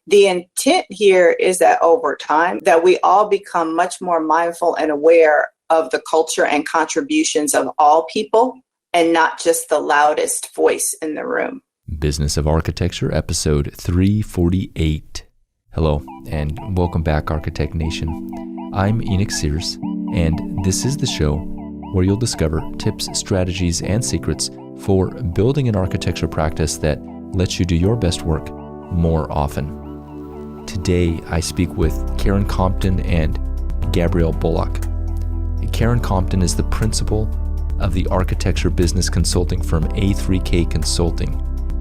The intent here is that over time, that we all become much more mindful and aware of the culture and contributions of all people and not just the loudest voice in the room. Business of Architecture, episode 348. Hello, and welcome back, Architect Nation. I'm Enoch Sears, and this is the show where you'll discover tips, strategies, and secrets for building an architecture practice that lets you do your best work more often. Today, I speak with Karen Compton and Gabrielle Bullock. Karen Compton is the principal of the architecture business consulting firm A3K Consulting,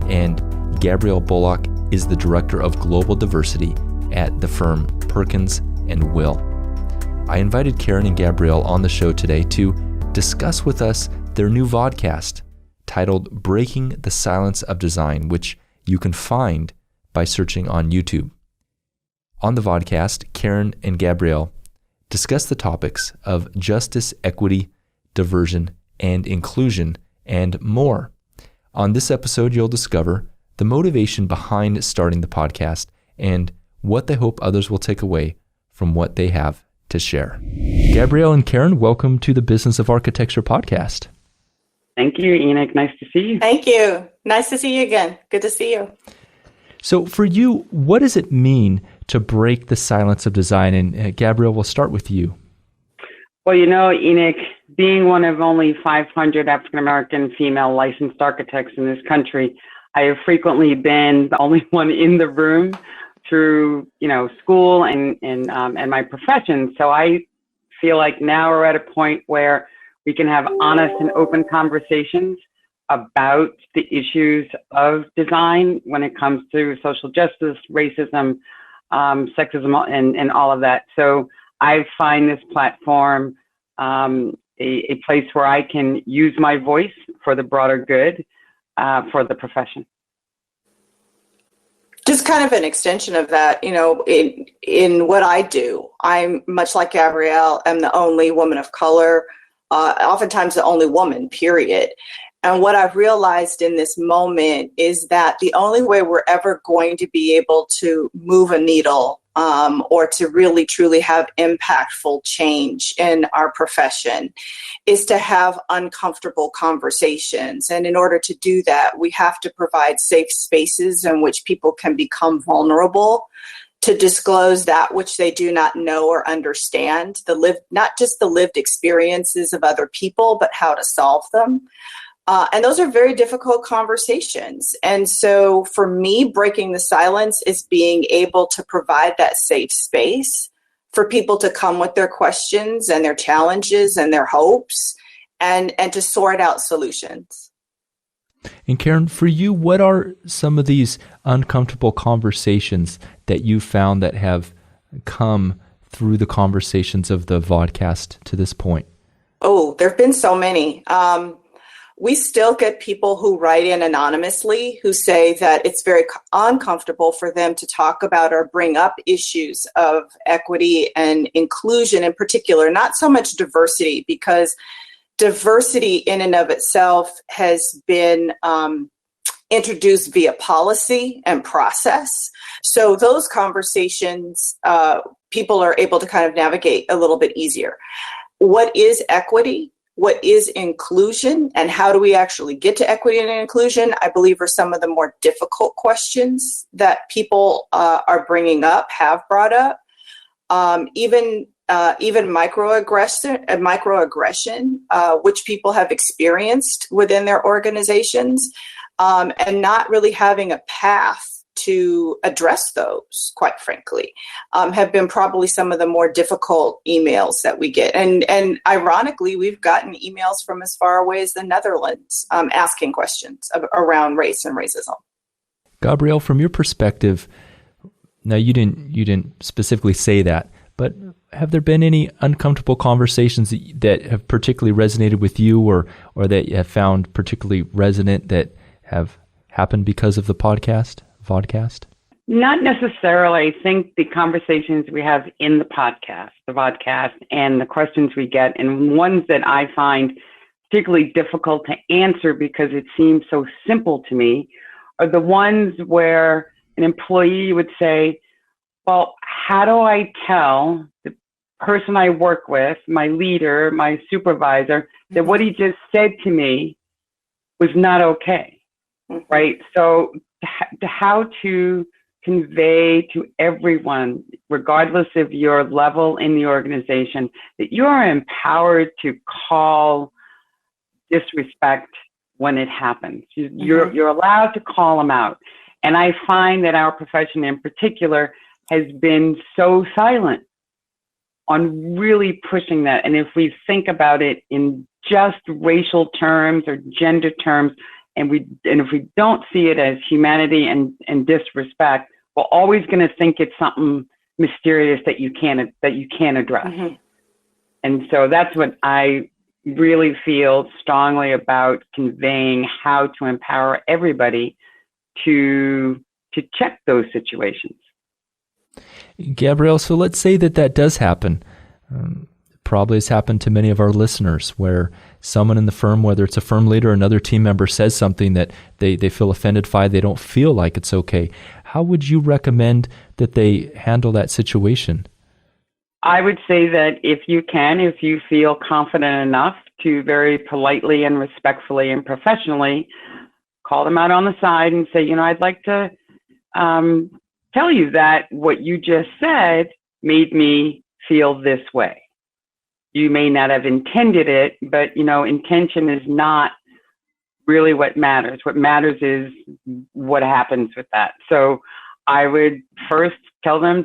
and Gabrielle Bullock is the director of global diversity at the firm Perkins and Will. I invited Karen and Gabrielle on the show today to discuss with us their new vodcast titled Breaking the Silence of Design, which you can find by searching on YouTube. On the vodcast, Karen and Gabrielle discuss the topics of justice, equity, diversion, and inclusion, and more. On this episode, you'll discover the motivation behind starting the podcast and what they hope others will take away from what they have to share. Gabrielle and Karen, welcome to the Business of Architecture podcast. Thank you, Enoch. Nice to see you. Thank you. Nice to see you again. Good to see you. So for you, what does it mean to break the silence of design? And Gabrielle, we'll start with you. Well, Enoch, being one of only 500 African-American female licensed architects in this country, I have frequently been the only one in the room through, school and my profession. So I feel like now we're at a point where we can have honest and open conversations about the issues of design when it comes to social justice, racism, sexism, and all of that. So I find this platform a place where I can use my voice for the broader good for the profession. Just kind of an extension of that, in what I do, I'm much like Gabrielle, I'm the only woman of color, oftentimes the only woman, period. And what I've realized in this moment is that the only way we're ever going to be able to move a needle or to really truly have impactful change in our profession is to have uncomfortable conversations. And in order to do that, we have to provide safe spaces in which people can become vulnerable to disclose that which they do not know or understand, not just the lived experiences of other people, but how to solve them. And those are very difficult conversations. And so for me, breaking the silence is being able to provide that safe space for people to come with their questions and their challenges and their hopes and to sort out solutions. And Karen, for you, what are some of these uncomfortable conversations that you found that have come through the conversations of the vodcast to this point? Oh, there have been so many. We still get people who write in anonymously who say that it's very uncomfortable for them to talk about or bring up issues of equity and inclusion in particular, not so much diversity, because diversity in and of itself has been introduced via policy and process. So those conversations, people are able to kind of navigate a little bit easier. What is equity? What is inclusion, and how do we actually get to equity and inclusion, I believe are some of the more difficult questions that people are bringing up, have brought up. Even microaggression, which people have experienced within their organizations, and not really having a path to address those, quite frankly, have been probably some of the more difficult emails that we get. And ironically, we've gotten emails from as far away as the Netherlands asking questions around race and racism. Gabrielle, from your perspective, now you didn't specifically say that, but have there been any uncomfortable conversations that have particularly resonated with you or that you have found particularly resonant that have happened because of the vodcast? Not necessarily. I think the conversations we have in the vodcast, and the questions we get, and ones that I find particularly difficult to answer because it seems so simple to me, are the ones where an employee would say, well, how do I tell the person I work with, my leader, my supervisor, that what he just said to me was not okay, right? So how to convey to everyone, regardless of your level in the organization, that you are empowered to call disrespect when it happens. You're allowed to call them out. And I find that our profession in particular has been so silent on really pushing that. And if we think about it in just racial terms or gender terms, and if we don't see it as humanity and disrespect, we're always going to think it's something mysterious that you can't address. And so that's what I really feel strongly about conveying, how to empower everybody to check those situations. Gabrielle, so let's say that does happen. Probably has happened to many of our listeners, where someone in the firm, whether it's a firm leader or another team member, says something that they feel offended by, they don't feel like it's okay. How would you recommend that they handle that situation? I would say that if you feel confident enough to very politely and respectfully and professionally call them out on the side and say, I'd like to tell you that what you just said made me feel this way. You may not have intended it, but, intention is not really what matters. What matters is what happens with that. So I would first tell them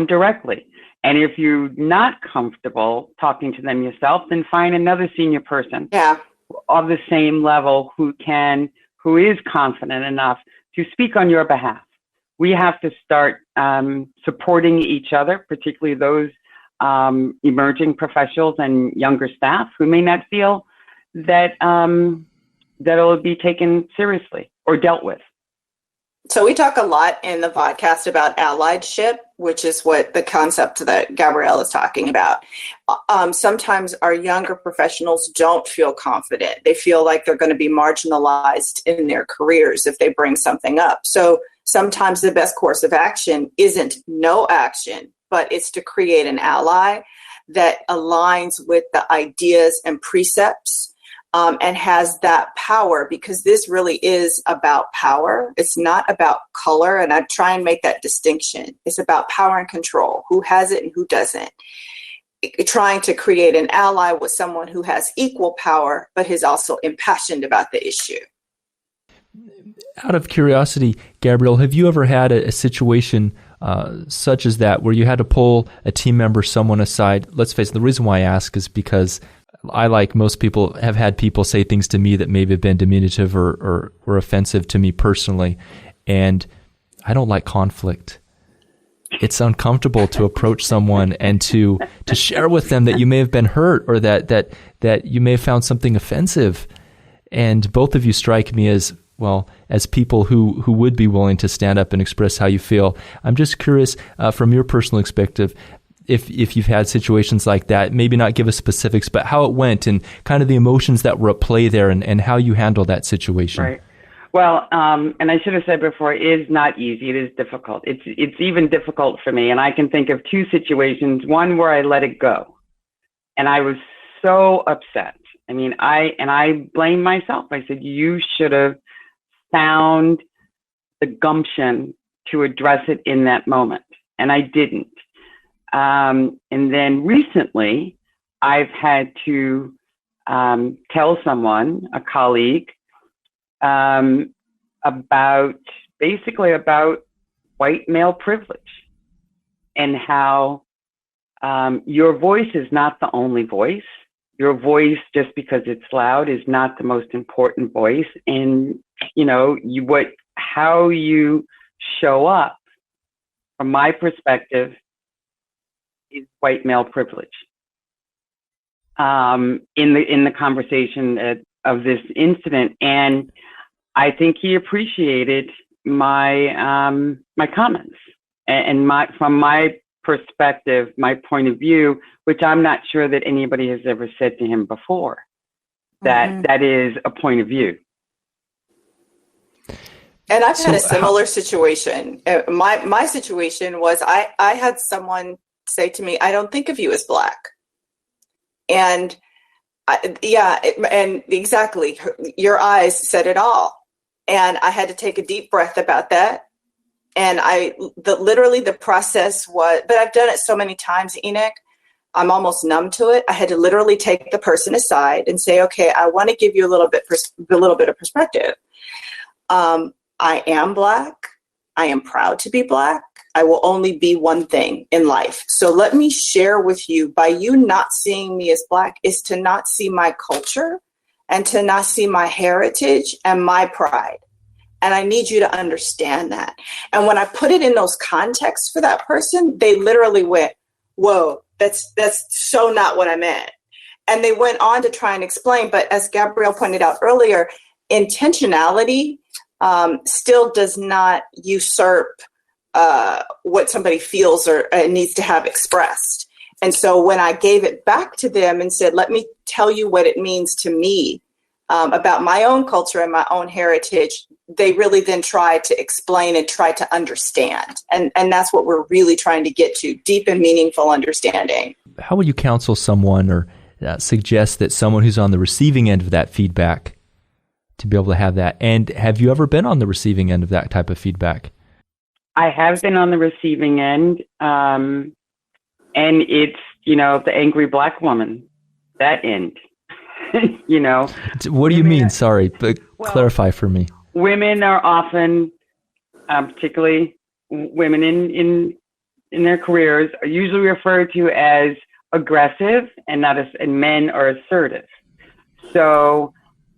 directly. And if you're not comfortable talking to them yourself, then find another senior person of the same level who is confident enough to speak on your behalf. We have to start supporting each other, particularly those emerging professionals and younger staff who may not feel that it'll be taken seriously or dealt with. So we talk a lot in the vodcast about allyship, which is what the concept that Gabrielle is talking about. Sometimes our younger professionals don't feel confident. They feel like they're going to be marginalized in their careers if they bring something up. So sometimes the best course of action isn't no action, but it's to create an ally that aligns with the ideas and precepts and has that power, because this really is about power. It's not about color. And I try and make that distinction. It's about power and control, who has it and who doesn't. Trying to create an ally with someone who has equal power, but is also impassioned about the issue. Out of curiosity, Gabrielle, have you ever had a situation such as that where you had to pull a team member, someone aside? Let's face it, the reason why I ask is because I, like most people, have had people say things to me that maybe have been diminutive or offensive to me personally, and I don't like conflict. It's uncomfortable to approach someone and to share with them that you may have been hurt or that you may have found something offensive. And both of you strike me as people who would be willing to stand up and express how you feel. I'm just curious, from your personal perspective, if you've had situations like that, maybe not give us specifics, but how it went and kind of the emotions that were at play there and how you handled that situation. Right. Well, and I should have said before, it is not easy. It is difficult. It's even difficult for me. And I can think of two situations, one where I let it go. And I was so upset. I mean, I blame myself. I said, you should have found the gumption to address it in that moment. And I didn't. And then recently, I've had to tell someone, a colleague, about white male privilege and how your voice is not the only voice. Your voice, just because it's loud, is not the most important voice. And how you show up, from my perspective, is white male privilege. In the conversation of this incident, and I think he appreciated my my comments and from my perspective, my point of view, which I'm not sure that anybody has ever said to him before. That is a point of view. And I've had a So similar situation. My situation was I had someone say to me, I don't think of you as Black. And and exactly, your eyes said it all. And I had to take a deep breath about that. And literally the process was, but I've done it so many times, Enoch, I'm almost numb to it. I had to literally take the person aside and say, okay, I want to give you a little bit of perspective. I am Black. I am proud to be Black. I will only be one thing in life. So let me share with you, by you not seeing me as Black is to not see my culture and to not see my heritage and my pride. And I need you to understand that. And when I put it in those contexts for that person, they literally went, whoa, that's so not what I meant. And they went on to try and explain. But as Gabrielle pointed out earlier, intentionality still does not usurp what somebody feels or needs to have expressed. And so when I gave it back to them and said, let me tell you what it means to me about my own culture and my own heritage, they really then tried to explain and try to understand. And that's what we're really trying to get to, deep and meaningful understanding. How would you counsel someone or suggest that someone who's on the receiving end of that feedback to be able to have that? And have you ever been on the receiving end of that type of feedback? I have been on the receiving end. And it's, the angry Black woman, that end, What do you mean? Sorry, but clarify for me. Women are often, particularly women in their careers, are usually referred to as aggressive and men are assertive. So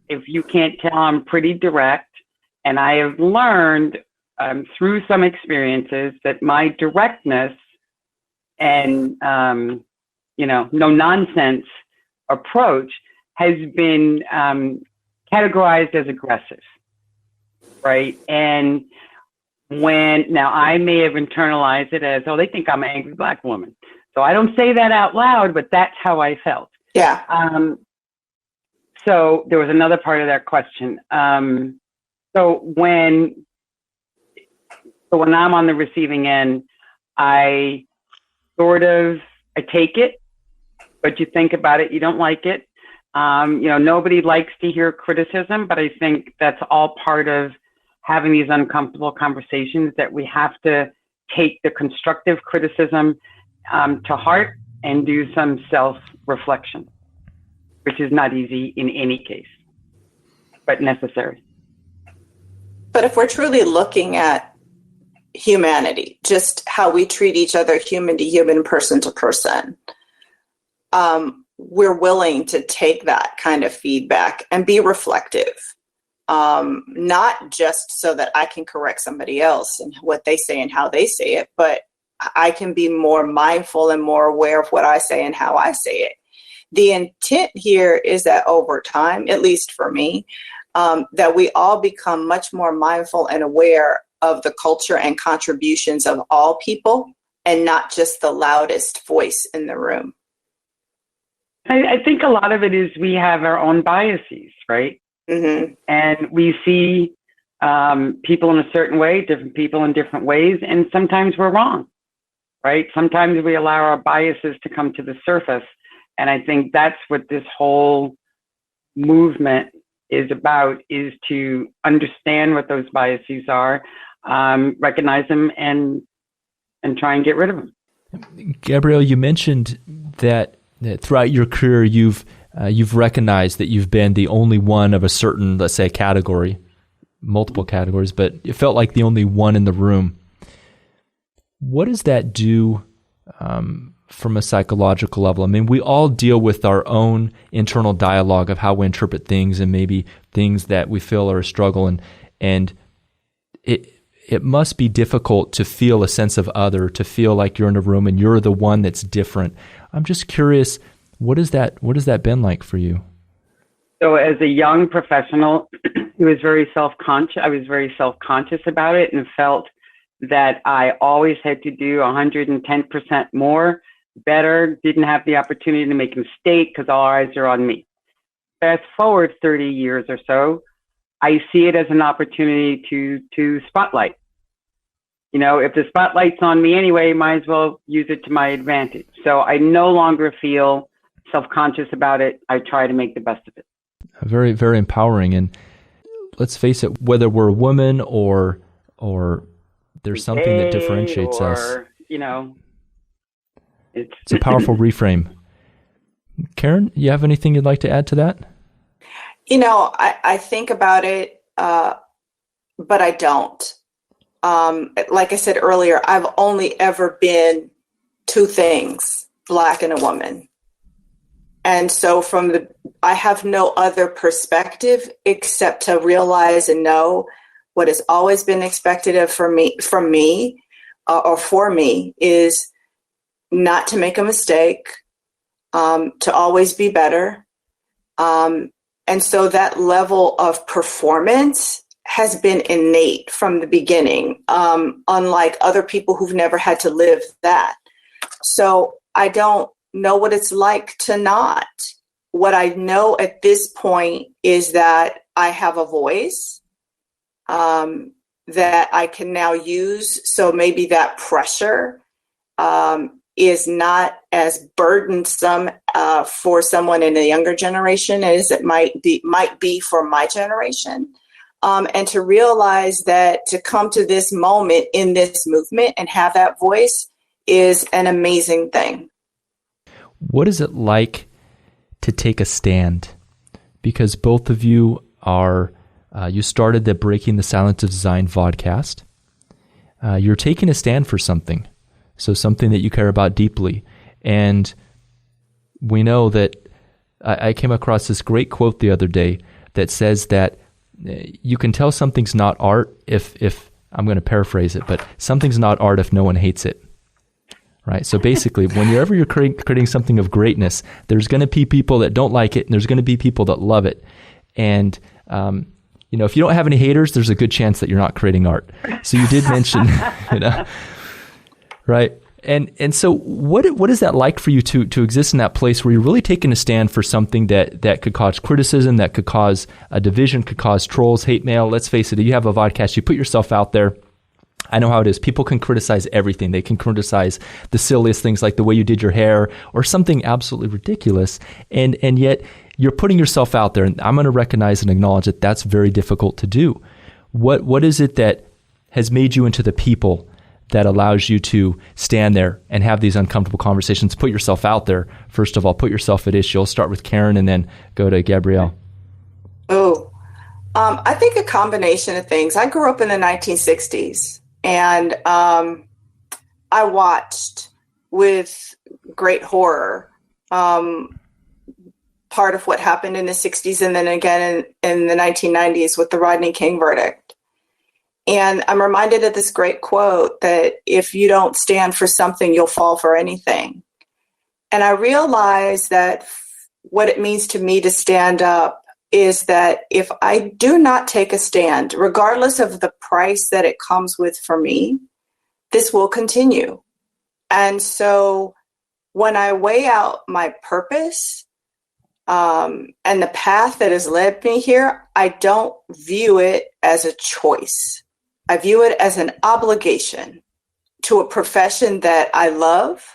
if you can't tell, I'm pretty direct, and I have learned through some experiences that my directness and no nonsense approach has been categorized as aggressive, right? And now I may have internalized it as, they think I'm an angry Black woman. So I don't say that out loud, but that's how I felt. Yeah. So there was another part of that question. So when I'm on the receiving end, I take it, but you think about it, you don't like it. Nobody likes to hear criticism, but I think that's all part of having these uncomfortable conversations, that we have to take the constructive criticism to heart and do some self-reflection, which is not easy in any case, but necessary. But if we're truly looking at humanity, just how we treat each other, human to human, person to person, we're willing to take that kind of feedback and be reflective, not just so that I can correct somebody else and what they say and how they say it, but I can be more mindful and more aware of what I say and how I say it. The intent here is that over time, at least for me, that we all become much more mindful and aware of the culture and contributions of all people and not just the loudest voice in the room. I think a lot of it is we have our own biases, right? Mm-hmm. And we see people in a certain way, different people in different ways, and sometimes we're wrong, right? Sometimes we allow our biases to come to the surface. And I think that's what this whole movement is about, is to understand what those biases are, recognize them, and try and get rid of them. Gabrielle, you mentioned that throughout your career, you've recognized that you've been the only one of a certain, let's say, category, multiple categories, but it felt like the only one in the room. What does that do from a psychological level? I mean, we all deal with our own internal dialogue of how we interpret things and maybe things that we feel are a struggle, and it must be difficult to feel a sense of other, to feel like you're in a room and you're the one that's different. I'm just curious, what has that been like for you? So as a young professional, I was very self-conscious about it and felt that I always had to do 110% more, better, didn't have the opportunity to make a mistake because all eyes are on me. Fast forward 30 years or so, I see it as an opportunity to spotlight. You know, if the spotlight's on me anyway, might as well use it to my advantage. So I no longer feel self-conscious about it. I try to make the best of it. Very, very empowering. And let's face it, whether we're a woman or there's something that differentiates us. You know, it's a powerful reframe. Karen, you have anything you'd like to add to that? You know, I think about it, but I don't. Like I said earlier, I've only ever been two things, Black and a woman. And so I have no other perspective except to realize and know what has always been expected from me is not to make a mistake, to always be better. And so that level of performance has been innate from the beginning, unlike other people who've never had to live that. So I don't know what it's like to not. What I know at this point is that I have a voice that I can now use. So maybe that pressure is not as burdensome for someone in a younger generation as it might be for my generation. And to realize that to come to this moment in this movement and have that voice is an amazing thing. What is it like to take a stand? Because both of you are, you started the Breaking the Silence of Design vodcast. You're taking a stand for something. So something that you care about deeply. And we know that I came across this great quote the other day that says that you can tell something's not art if I'm going to paraphrase it, but something's not art if no one hates it. Right? So basically, whenever you're creating something of greatness, there's going to be people that don't like it, and there's going to be people that love it. And you know, if you don't have any haters, there's a good chance that you're not creating art. So you did mention, you know, right? And so what is that like for you to exist in that place where you're really taking a stand for something that could cause criticism, that could cause a division, could cause trolls, hate mail? Let's face it, you have a vodcast, you put yourself out there. I know how it is. People can criticize everything. They can criticize the silliest things like the way you did your hair or something absolutely ridiculous. And yet you're putting yourself out there. And I'm going to recognize and acknowledge that that's very difficult to do. What is it that has made you into the people that allows you to stand there and have these uncomfortable conversations? Put yourself out there. First of all, put yourself at issue. I'll start with Karen and then go to Gabrielle. I think a combination of things. I grew up in the 1960s. And I watched with great horror part of what happened in the 60s and then again in the 1990s with the Rodney King verdict. And I'm reminded of this great quote that if you don't stand for something, you'll fall for anything. And I realized that what it means to me to stand up is that if I do not take a stand, regardless of the price that it comes with for me, this will continue. And so when I weigh out my purpose and the path that has led me here, I don't view it as a choice. I view it as an obligation to a profession that I love,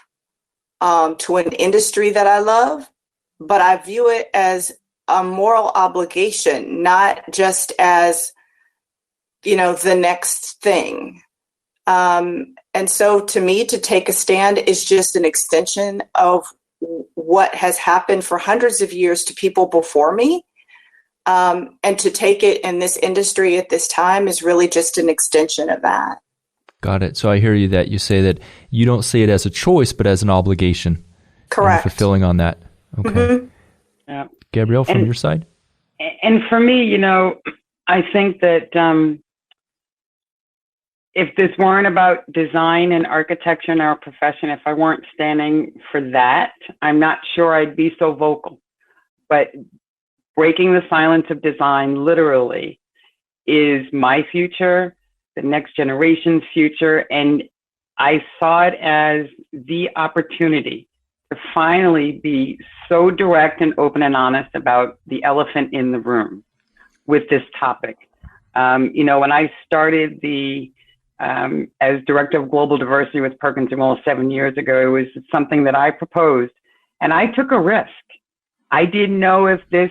to an industry that I love, but I view it as a moral obligation, not just as, you know, the next thing. And so to me, to take a stand is just an extension of what has happened for hundreds of years to people before me. And to take it in this industry at this time is really just an extension of that. Got it. So I hear you that you say that you don't see it as a choice, but as an obligation. Correct. And fulfilling on that. Okay. Mm-hmm. Yeah. Gabrielle, from your side? And for me, you know, I think that if this weren't about design and architecture in our profession, if I weren't standing for that, I'm not sure I'd be so vocal. But breaking the silence of design literally is my future, the next generation's future. And I saw it as the opportunity to finally be so direct and open and honest about the elephant in the room with this topic. When I started as Director of Global Diversity with Perkins and Gabrielle 7 years ago, it was something that I proposed, and I took a risk. I didn't know if this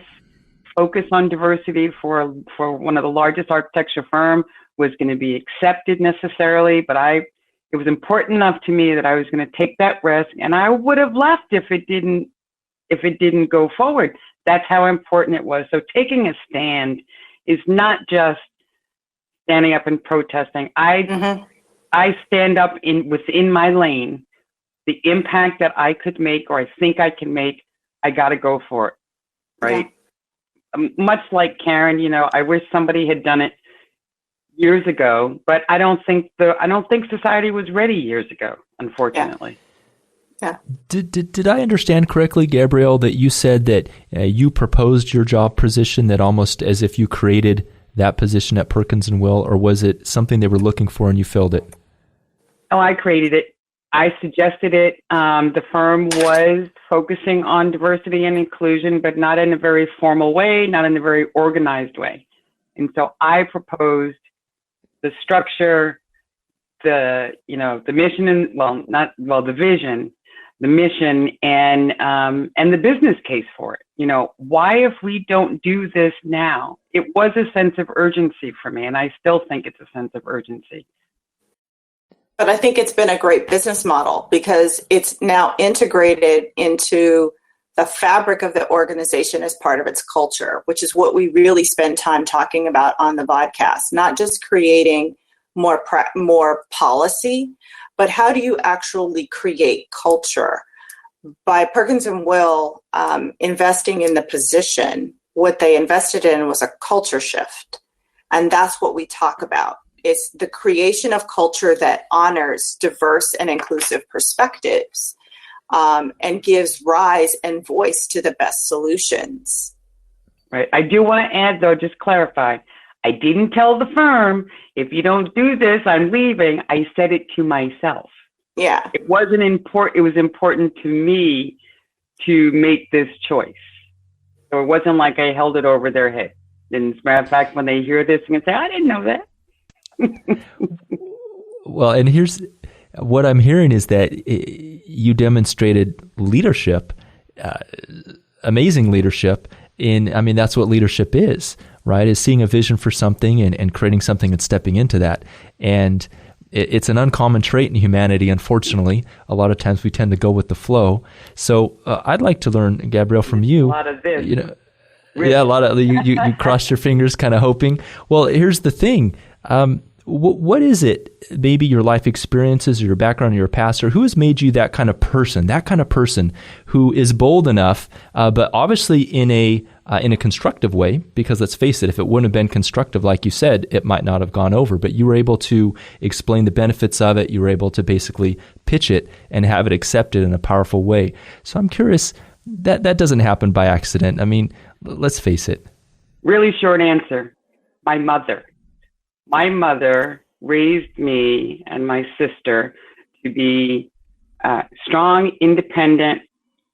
focus on diversity for one of the largest architecture firm was going to be accepted necessarily, but it was important enough to me that I was going to take that risk, and I would have left if it didn't go forward. That's how important it was. So taking a stand is not just standing up and protesting. I stand up within my lane. The impact that I could make, or I think I can make, I got to go for it, right? Yeah. Much like Karen, I wish somebody had done it years ago, but I don't think society was ready years ago, unfortunately. Yeah. Did I understand correctly, Gabrielle, that you said that you proposed your job position, that almost as if you created that position at Perkins and Will, or was it something they were looking for and you filled it? Oh, I created it. I suggested it. The firm was focusing on diversity and inclusion, but not in a very formal way, not in a very organized way. And so I proposed the structure, the mission, and the vision, the mission, and the business case for it. Why, if we don't do this now? It was a sense of urgency for me, and I still think it's a sense of urgency. But I think it's been a great business model because it's now integrated into the fabric of the organization as part of its culture, which is what we really spend time talking about on the vodcast, not just creating more policy, but how do you actually create culture? By Perkins and Will investing in the position, what they invested in was a culture shift. And that's what we talk about. It's the creation of culture that honors diverse and inclusive perspectives and gives rise and voice to the best solutions. Right. I do want to add, though, just clarify. I didn't tell the firm, if you don't do this, I'm leaving. I said it to myself. Yeah. It was important to me to make this choice. So it wasn't like I held it over their head. And as a matter of fact, when they hear this, they're going to say, I didn't know that. Well, and here's what I'm hearing is that you demonstrated leadership, amazing leadership that's what leadership is, right? Is seeing a vision for something and creating something and stepping into that. And it's an uncommon trait in humanity, unfortunately. A lot of times we tend to go with the flow. So I'd like to learn, Gabrielle, from you. A lot of this. Really? Yeah, a lot of you crossed your fingers kind of hoping. Well, here's the thing. What is it, maybe your life experiences or your background or your past, or who has made you that kind of person who is bold enough, but obviously in a constructive way, because let's face it, if it wouldn't have been constructive, like you said, it might not have gone over, but you were able to explain the benefits of it. You were able to basically pitch it and have it accepted in a powerful way. So I'm curious, that doesn't happen by accident. I mean, let's face it. Really short answer. My mother. My mother raised me and my sister to be strong, independent,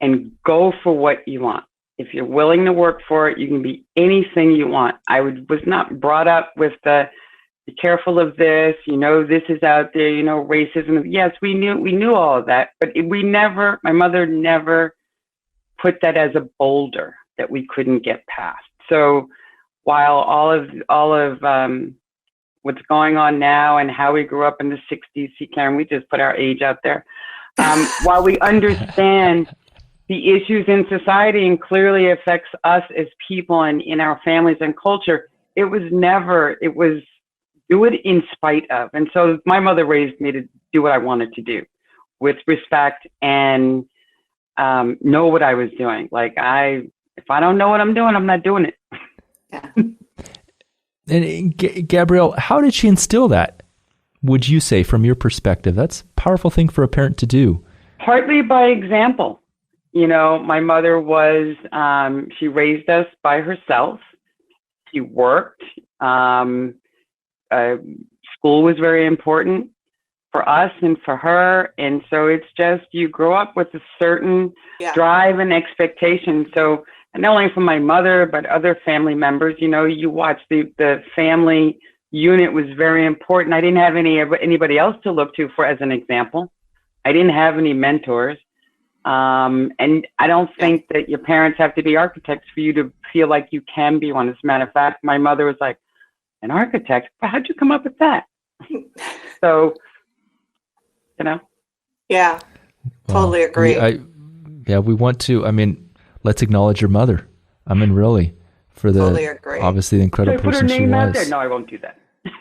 and go for what you want. If you're willing to work for it, you can be anything you want. I was not brought up with be careful of this, this is out there, racism. Yes, we knew all of that, but my mother never put that as a boulder that we couldn't get past. So while all of what's going on now and how we grew up in the 60s, see, Karen, we just put our age out there. While we understand the issues in society and clearly affects us as people and in our families and culture, it was do it in spite of. And so my mother raised me to do what I wanted to do with respect and know what I was doing. Like if I don't know what I'm doing, I'm not doing it. Yeah. And Gabrielle, how did she instill that, would you say, from your perspective? That's a powerful thing for a parent to do. Partly by example. My mother she raised us by herself. She worked. School was very important for us and for her. And so it's just, you grow up with a certain drive and expectation. So not only from my mother, but other family members. You know, you watch the family unit was very important. I didn't have anybody else to look to for as an example. I didn't have any mentors. And I don't think that your parents have to be architects for you to feel like you can be one. As a matter of fact, my mother was like, an architect? How'd you come up with that? So, you know. Yeah, totally agree. We want to, let's acknowledge your mother. Really, for the, totally agree. Obviously the incredible person she was. Put her name out there? No, I won't do that.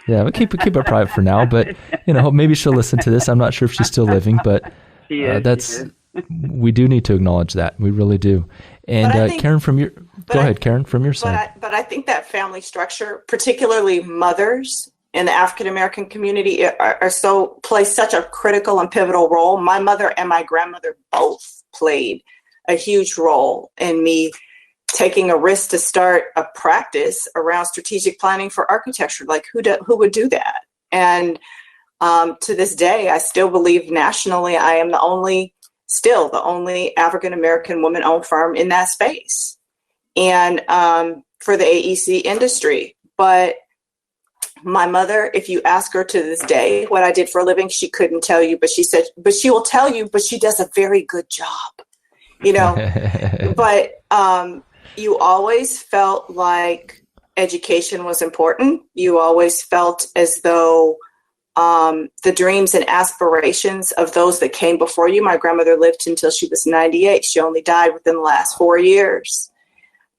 Yeah, we'll keep it private for now, but, maybe she'll listen to this. I'm not sure if she's still living, but she is. We do need to acknowledge that. We really do. And Karen, go ahead, Karen, from your side. But I think that family structure, particularly mothers in the African American community, play such a critical and pivotal role. My mother and my grandmother both played a huge role in me taking a risk to start a practice around strategic planning for architecture. Like who would do that? And to this day, I still believe nationally I am the only African-American woman-owned firm in that space and for the AEC industry. But my mother, if you ask her to this day what I did for a living, she couldn't tell you, but she will tell you, but she does a very good job, but you always felt like education was important. You always felt as though the dreams and aspirations of those that came before you. My grandmother lived until she was 98. She only died within the last 4 years.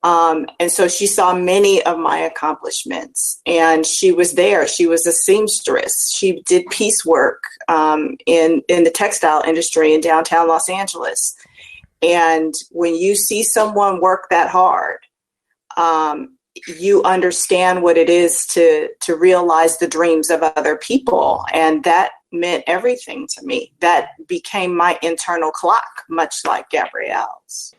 And so she saw many of my accomplishments, and she was there. She was a seamstress. She did piecework in the textile industry in downtown Los Angeles. And when you see someone work that hard, you understand what it is to realize the dreams of other people. And that meant everything to me. That became my internal clock, much like Gabrielle's.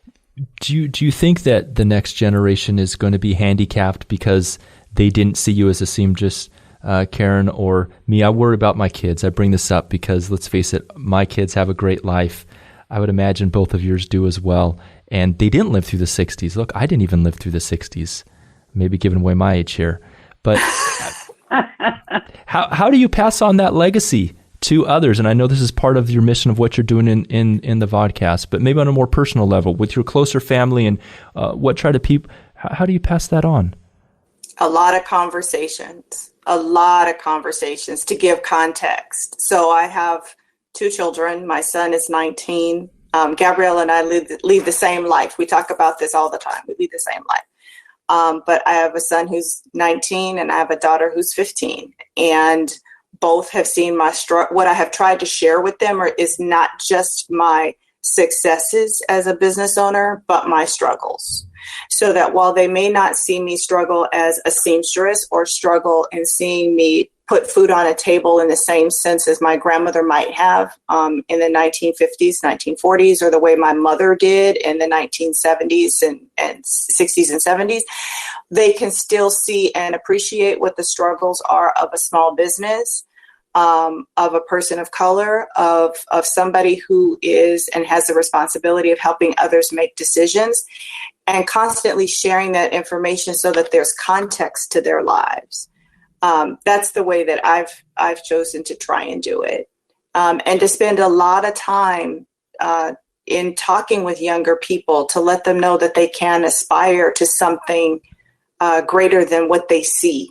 Do you think that the next generation is going to be handicapped because they didn't see you as a seamstress, Karen, or me? I worry about my kids. I bring this up because, let's face it, my kids have a great life. I would imagine both of yours do as well. And they didn't live through the 60s. Look, I didn't even live through the 60s. Maybe giving away my age here. But how do you pass on that legacy to others? And I know this is part of your mission of what you're doing in the vodcast, but maybe on a more personal level with your closer family and how do you pass that on? A lot of conversations to give context. So I have 2 children. My son is 19. Gabrielle and I lead the same life. We talk about this all the time. We lead the same life. But I have a son who's 19 and I have a daughter who's 15. And both have seen what I have tried to share with them is not just my successes as a business owner, but my struggles. So that while they may not see me struggle as a seamstress or struggle in seeing me put food on a table in the same sense as my grandmother might have in the 1950s, 1940s, or the way my mother did in the 1970s and 60s and 70s, they can still see and appreciate what the struggles are of a small business, of a person of color, of somebody who is and has the responsibility of helping others make decisions, and constantly sharing that information so that there's context to their lives. That's the way that I've chosen to try and do it, and to spend a lot of time in talking with younger people to let them know that they can aspire to something greater than what they see.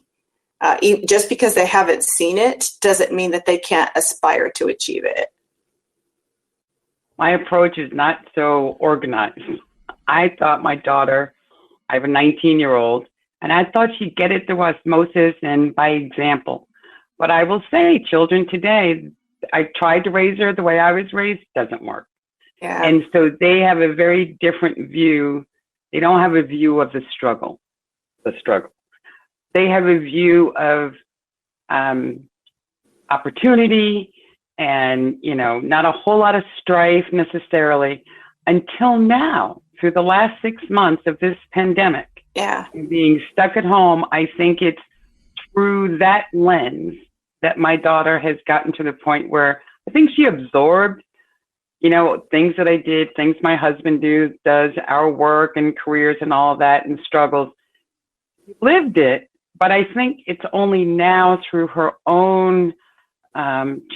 Just because they haven't seen it doesn't mean that they can't aspire to achieve it. My approach is not so organized. I thought my daughter, I have a 19-year-old, and I thought she'd get it through osmosis and by example. But I will say, children today, I tried to raise her the way I was raised, doesn't work. Yeah. And so they have a very different view. They don't have a view of the struggle. They have a view of opportunity and, not a whole lot of strife necessarily until now, through the last 6 months of this pandemic. Yeah. Being stuck at home, I think it's through that lens that my daughter has gotten to the point where I think she absorbed, things that I did, things my husband does, our work and careers and all of that and struggles. We lived it, but I think it's only now through her own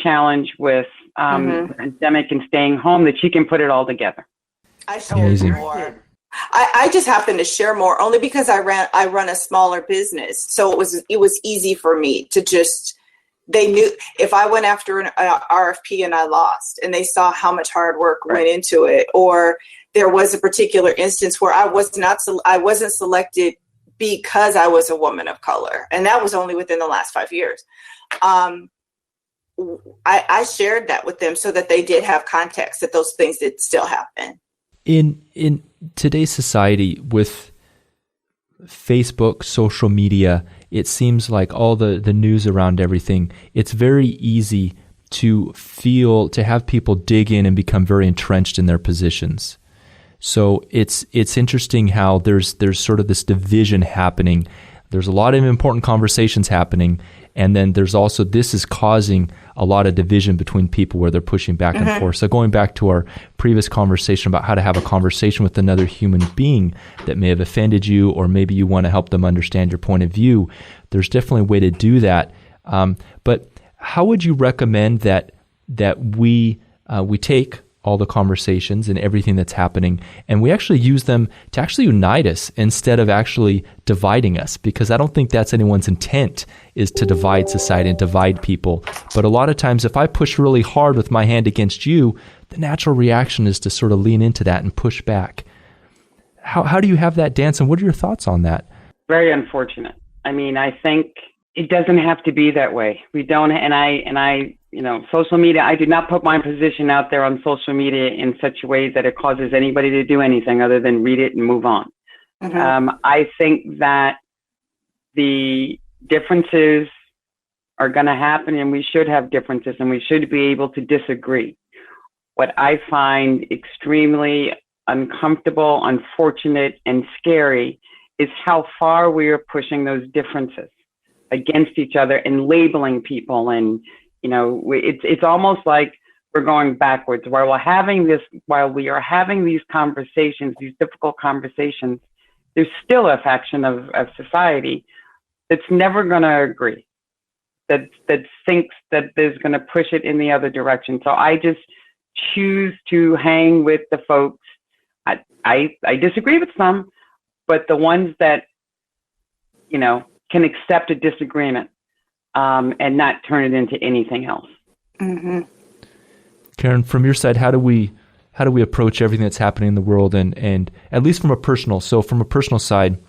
challenge with the pandemic and staying home that she can put it all together. I shared more. I just happened to share more only because I run a smaller business. So it was easy for me to they knew if I went after an RFP and I lost and they saw how much hard work went into it, or there was a particular instance where I wasn't selected because I was a woman of color. And that was only within the last 5 years. I shared that with them so that they did have context that those things did still happen. In today's society with Facebook, social media, it seems like all the news around everything, it's very easy to have people dig in and become very entrenched in their positions. So it's interesting how there's sort of this division happening. There's a lot of important conversations happening, and then there's also, this is causing a lot of division between people where they're pushing back and forth. So going back to our previous conversation about how to have a conversation with another human being that may have offended you, or maybe you want to help them understand your point of view, there's definitely a way to do that. But how would you recommend that we take all the conversations and everything that's happening, and we actually use them to actually unite us instead of actually dividing us? Because I don't think that's anyone's intent, is to divide society and divide people. But a lot of times, if I push really hard with my hand against you, the natural reaction is to sort of lean into that and push back. How do you have that dance, and what are your thoughts on that? Very unfortunate. I mean, I think it doesn't have to be that way. We don't, and I, social media, I do not put my position out there on social media in such a way that it causes anybody to do anything other than read it and move on. I think that the differences are going to happen, and we should have differences, and we should be able to disagree. What I find extremely uncomfortable, unfortunate, and scary is how far we are pushing those differences against each other and labeling people. And, it's almost like we're going backwards. While we are having these conversations, these difficult conversations, there's still a faction of society that's never going to agree, that thinks that is going to push it in the other direction. So I just choose to hang with the folks. I disagree with some, but the ones that, can accept a disagreement and not turn it into anything else. Karen, from your side, how do we approach everything that's happening in the world, and at least from a personal side,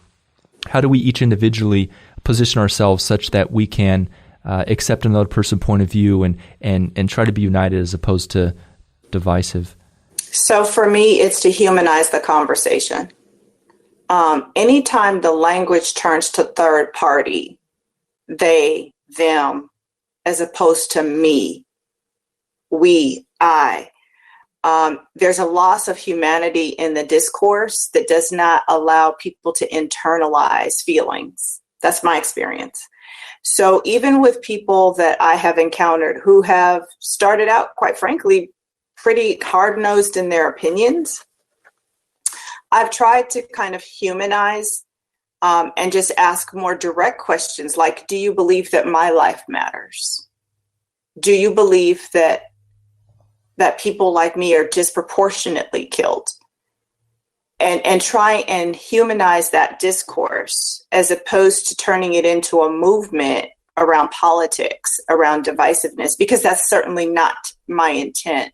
how do we each individually position ourselves such that we can accept another person's point of view and try to be united as opposed to divisive? So for me, it's to humanize the conversation. Anytime the language turns to third party, they, them, as opposed to me, we, I, there's a loss of humanity in the discourse that does not allow people to internalize feelings. That's my experience. So even with people that I have encountered who have started out, quite frankly, pretty hard-nosed in their opinions, I've tried to kind of humanize and just ask more direct questions like, do you believe that my life matters? Do you believe that people like me are disproportionately killed? And try and humanize that discourse as opposed to turning it into a movement around politics, around divisiveness, because that's certainly not my intent.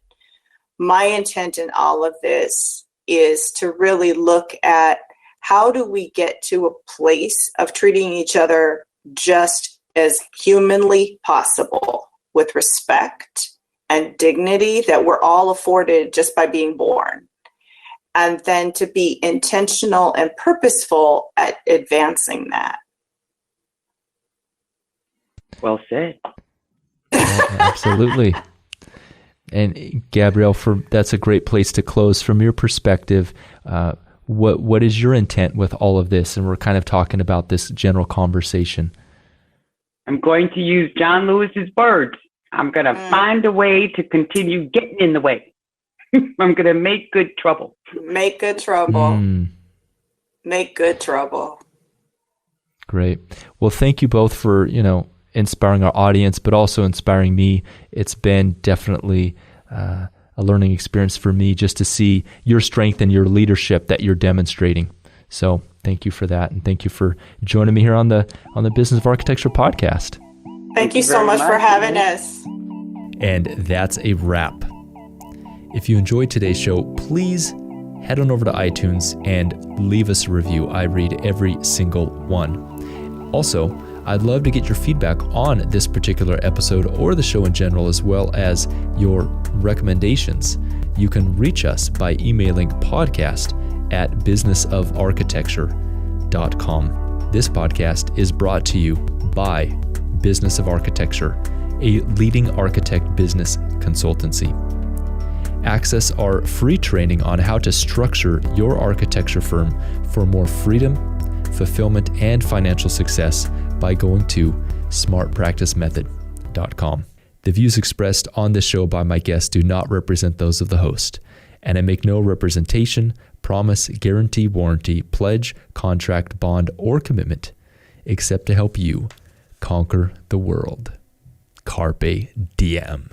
My intent in all of this is to really look at how do we get to a place of treating each other just as humanly possible, with respect and dignity that we're all afforded just by being born. And then to be intentional and purposeful at advancing that. Well said. Absolutely. And Gabrielle, that's a great place to close. From your perspective, what is your intent with all of this? And we're kind of talking about this general conversation. I'm going to use John Lewis's words. I'm going to find a way to continue getting in the way. I'm going to make good trouble. Make good trouble. Make good trouble. Great. Well, thank you both for, inspiring our audience, but also inspiring me. It's been definitely a learning experience for me just to see your strength and your leadership that you're demonstrating. So thank you for that. And thank you for joining me here on the Business of Architecture podcast. Thank you so much for having us. And that's a wrap. If you enjoyed today's show, please head on over to iTunes and leave us a review. I read every single one. Also, I'd love to get your feedback on this particular episode or the show in general, as well as your recommendations. You can reach us by emailing podcast@businessofarchitecture.com. This podcast is brought to you by Business of Architecture, a leading architect business consultancy. Access our free training on how to structure your architecture firm for more freedom, fulfillment, and financial success by going to smartpracticemethod.com. The views expressed on this show by my guests do not represent those of the host, and I make no representation, promise, guarantee, warranty, pledge, contract, bond, or commitment except to help you conquer the world. Carpe diem.